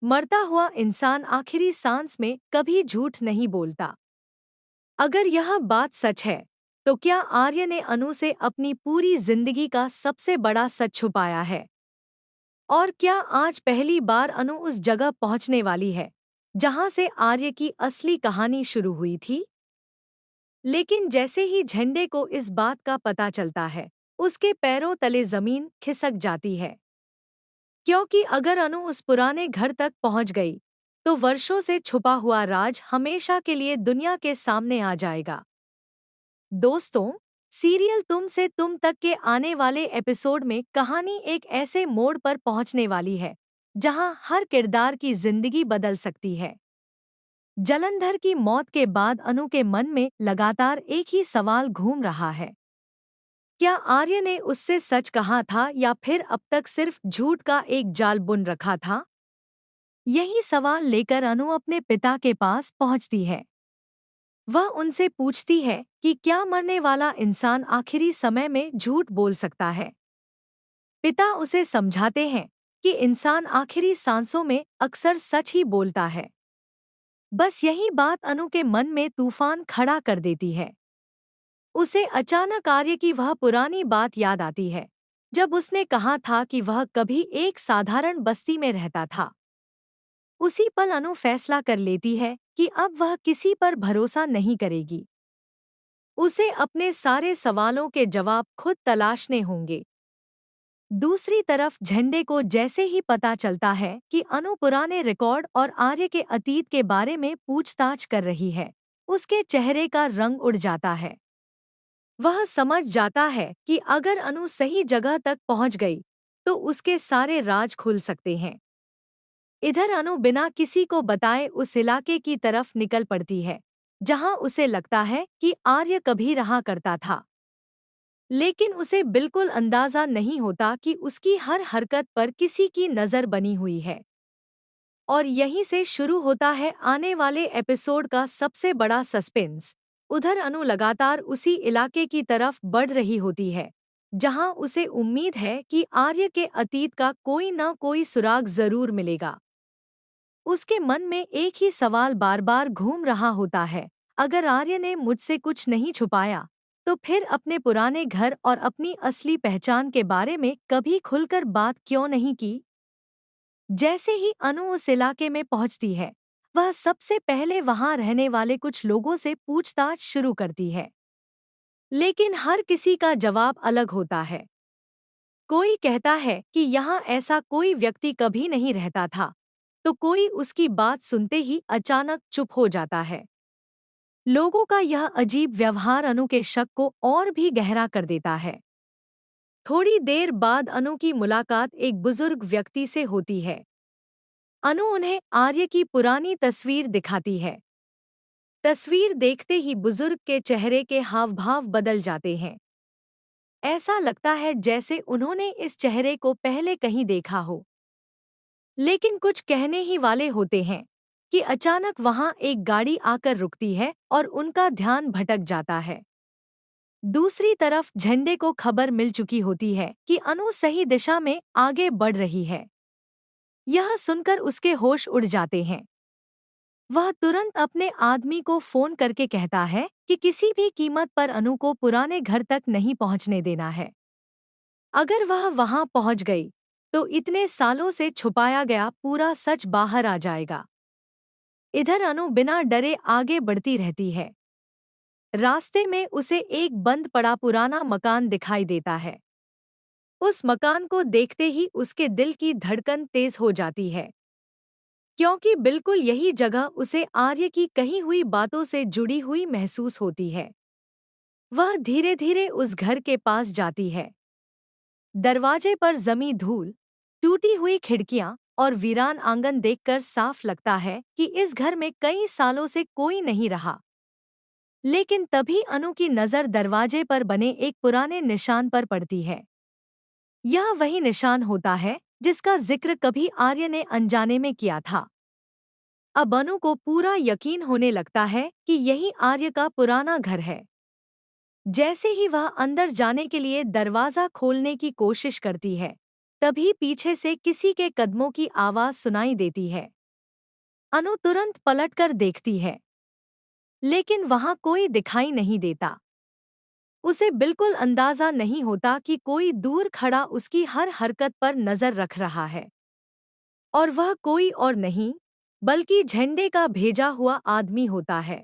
मरता हुआ इंसान आखिरी सांस में कभी झूठ नहीं बोलता। अगर यह बात सच है, तो क्या आर्य ने अनु से अपनी पूरी जिंदगी का सबसे बड़ा सच छुपाया है? और क्या आज पहली बार अनु उस जगह पहुंचने वाली है, जहां से आर्य की असली कहानी शुरू हुई थी? लेकिन जैसे ही झंडे को इस बात का पता चलता है, उसके पैरों तले जमीन खिसक जाती है। क्योंकि अगर अनु उस पुराने घर तक पहुंच गई, तो वर्षों से छुपा हुआ राज हमेशा के लिए दुनिया के सामने आ जाएगा। दोस्तों, सीरियल तुम से तुम तक के आने वाले एपिसोड में कहानी एक ऐसे मोड़ पर पहुंचने वाली है, जहां हर किरदार की जिंदगी बदल सकती है। जलंधर की मौत के बाद अनु के मन में लगातार एक ही सवाल घूम रहा है। क्या आर्य ने उससे सच कहा था या फिर अब तक सिर्फ झूठ का एक जाल बुन रखा था? यही सवाल लेकर अनु अपने पिता के पास पहुंचती है। वह उनसे पूछती है कि क्या मरने वाला इंसान आखिरी समय में झूठ बोल सकता है। पिता उसे समझाते हैं कि इंसान आखिरी सांसों में अक्सर सच ही बोलता है। बस यही बात अनु के मन में तूफान खड़ा कर देती है। उसे अचानक आर्य की वह पुरानी बात याद आती है, जब उसने कहा था कि वह कभी एक साधारण बस्ती में रहता था। उसी पल अनु फैसला कर लेती है कि अब वह किसी पर भरोसा नहीं करेगी। उसे अपने सारे सवालों के जवाब खुद तलाशने होंगे। दूसरी तरफ झंडे को जैसे ही पता चलता है कि अनु पुराने रिकॉर्ड और आर्य के अतीत के बारे में पूछताछ कर रही है, उसके चेहरे का रंग उड़ जाता है। वह समझ जाता है कि अगर अनु सही जगह तक पहुंच गई, तो उसके सारे राज खुल सकते हैं। इधर अनु बिना किसी को बताए उस इलाके की तरफ निकल पड़ती है, जहां उसे लगता है कि आर्य कभी रहा करता था। लेकिन उसे बिल्कुल अंदाजा नहीं होता कि उसकी हर हरकत पर किसी की नज़र बनी हुई है। और यहीं से शुरू होता है आने वाले एपिसोड का सबसे बड़ा सस्पेंस। उधर अनु लगातार उसी इलाके की तरफ बढ़ रही होती है, जहां उसे उम्मीद है कि आर्य के अतीत का कोई न कोई सुराग जरूर मिलेगा। उसके मन में एक ही सवाल बार बार घूम रहा होता है, अगर आर्य ने मुझसे कुछ नहीं छुपाया, तो फिर अपने पुराने घर और अपनी असली पहचान के बारे में कभी खुलकर बात क्यों नहीं की? जैसे ही अनु उस इलाके में पहुंचती है, वह सबसे पहले वहां रहने वाले कुछ लोगों से पूछताछ शुरू करती है। लेकिन हर किसी का जवाब अलग होता है। कोई कहता है कि यहाँ ऐसा कोई व्यक्ति कभी नहीं रहता था, तो कोई उसकी बात सुनते ही अचानक चुप हो जाता है। लोगों का यह अजीब व्यवहार अनु के शक को और भी गहरा कर देता है। थोड़ी देर बाद अनु की मुलाकात एक बुजुर्ग व्यक्ति से होती है। अनु उन्हें आर्य की पुरानी तस्वीर दिखाती है। तस्वीर देखते ही बुजुर्ग के चेहरे के हाव भाव बदल जाते हैं। ऐसा लगता है जैसे उन्होंने इस चेहरे को पहले कहीं देखा हो। लेकिन कुछ कहने ही वाले होते हैं कि अचानक वहां एक गाड़ी आकर रुकती है और उनका ध्यान भटक जाता है। दूसरी तरफ झंडे को खबर मिल चुकी होती है कि अनु सही दिशा में आगे बढ़ रही है। यह सुनकर उसके होश उड़ जाते हैं। वह तुरंत अपने आदमी को फोन करके कहता है कि किसी भी कीमत पर अनु को पुराने घर तक नहीं पहुंचने देना है। अगर वह वहां पहुंच गई, तो इतने सालों से छुपाया गया पूरा सच बाहर आ जाएगा। इधर अनु बिना डरे आगे बढ़ती रहती है। रास्ते में उसे एक बंद पड़ा पुराना मकान दिखाई देता है। उस मकान को देखते ही उसके दिल की धड़कन तेज हो जाती है, क्योंकि बिल्कुल यही जगह उसे आर्य की कही हुई बातों से जुड़ी हुई महसूस होती है। वह धीरे धीरे उस घर के पास जाती है। दरवाजे पर जमी धूल, टूटी हुई खिड़कियां और वीरान आंगन देखकर साफ लगता है कि इस घर में कई सालों से कोई नहीं रहा। लेकिन तभी अनु की नज़र दरवाजे पर बने एक पुराने निशान पर पड़ती है। यह वही निशान होता है जिसका जिक्र कभी आर्य ने अनजाने में किया था। अब अनु को पूरा यकीन होने लगता है कि यही आर्य का पुराना घर है। जैसे ही वह अंदर जाने के लिए दरवाजा खोलने की कोशिश करती है, तभी पीछे से किसी के कदमों की आवाज सुनाई देती है। अनु तुरंत पलटकर देखती है, लेकिन वहां कोई दिखाई नहीं देता। उसे बिल्कुल अंदाजा नहीं होता कि कोई दूर खड़ा उसकी हर हरकत पर नजर रख रहा है, और वह कोई और नहीं बल्कि झंडे का भेजा हुआ आदमी होता है।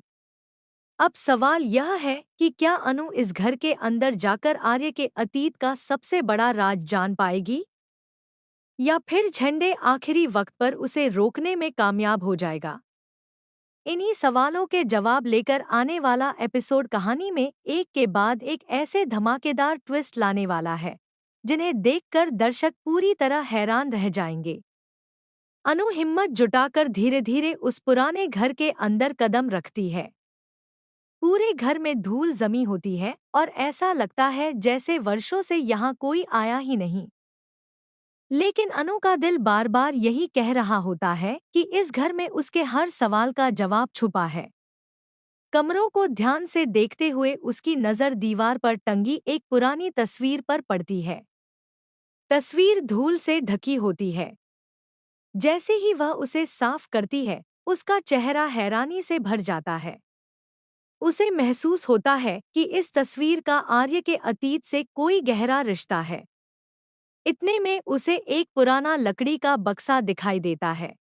अब सवाल यह है कि क्या अनु इस घर के अंदर जाकर आर्य के अतीत का सबसे बड़ा राज जान पाएगी, या फिर झंडे आखिरी वक्त पर उसे रोकने में कामयाब हो जाएगा। इन्हीं सवालों के जवाब लेकर आने वाला एपिसोड कहानी में एक के बाद एक ऐसे धमाकेदार ट्विस्ट लाने वाला है, जिन्हें देखकर दर्शक पूरी तरह हैरान रह जाएंगे। अनु हिम्मत जुटाकर धीरे धीरे उस पुराने घर के अंदर कदम रखती है। पूरे घर में धूल जमी होती है और ऐसा लगता है जैसे वर्षों से यहाँ कोई आया ही नहीं। लेकिन अनु का दिल बार बार यही कह रहा होता है कि इस घर में उसके हर सवाल का जवाब छुपा है। कमरों को ध्यान से देखते हुए उसकी नज़र दीवार पर टंगी एक पुरानी तस्वीर पर पड़ती है। तस्वीर धूल से ढकी होती है। जैसे ही वह उसे साफ करती है, उसका चेहरा हैरानी से भर जाता है। उसे महसूस होता है कि इस तस्वीर का आर्य के अतीत से कोई गहरा रिश्ता है। इतने में उसे एक पुराना लकड़ी का बक्सा दिखाई देता है।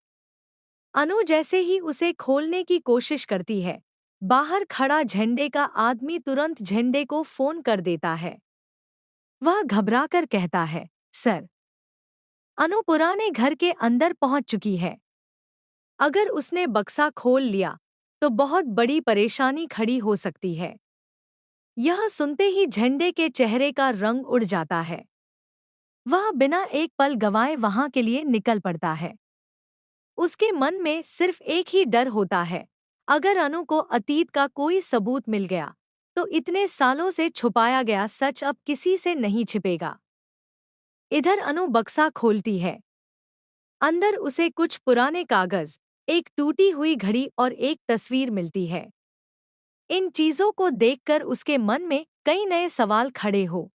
अनु जैसे ही उसे खोलने की कोशिश करती है, बाहर खड़ा झंडे का आदमी तुरंत झंडे को फोन कर देता है। वह घबराकर कहता है, सर। अनु पुराने घर के अंदर पहुंच चुकी है। अगर उसने बक्सा खोल लिया तो बहुत बड़ी परेशानी खड़ी हो सकती है। यह सुनते ही झंडे के चेहरे का रंग उड़ जाता है। वह बिना एक पल गवाए वहां के लिए निकल पड़ता है। उसके मन में सिर्फ एक ही डर होता है, अगर अनु को अतीत का कोई सबूत मिल गया तो इतने सालों से छुपाया गया सच अब किसी से नहीं छिपेगा। इधर अनु बक्सा खोलती है। अंदर उसे कुछ पुराने कागज, एक टूटी हुई घड़ी और एक तस्वीर मिलती है। इन चीजों को देखकर उसके मन में कई नए सवाल खड़े हो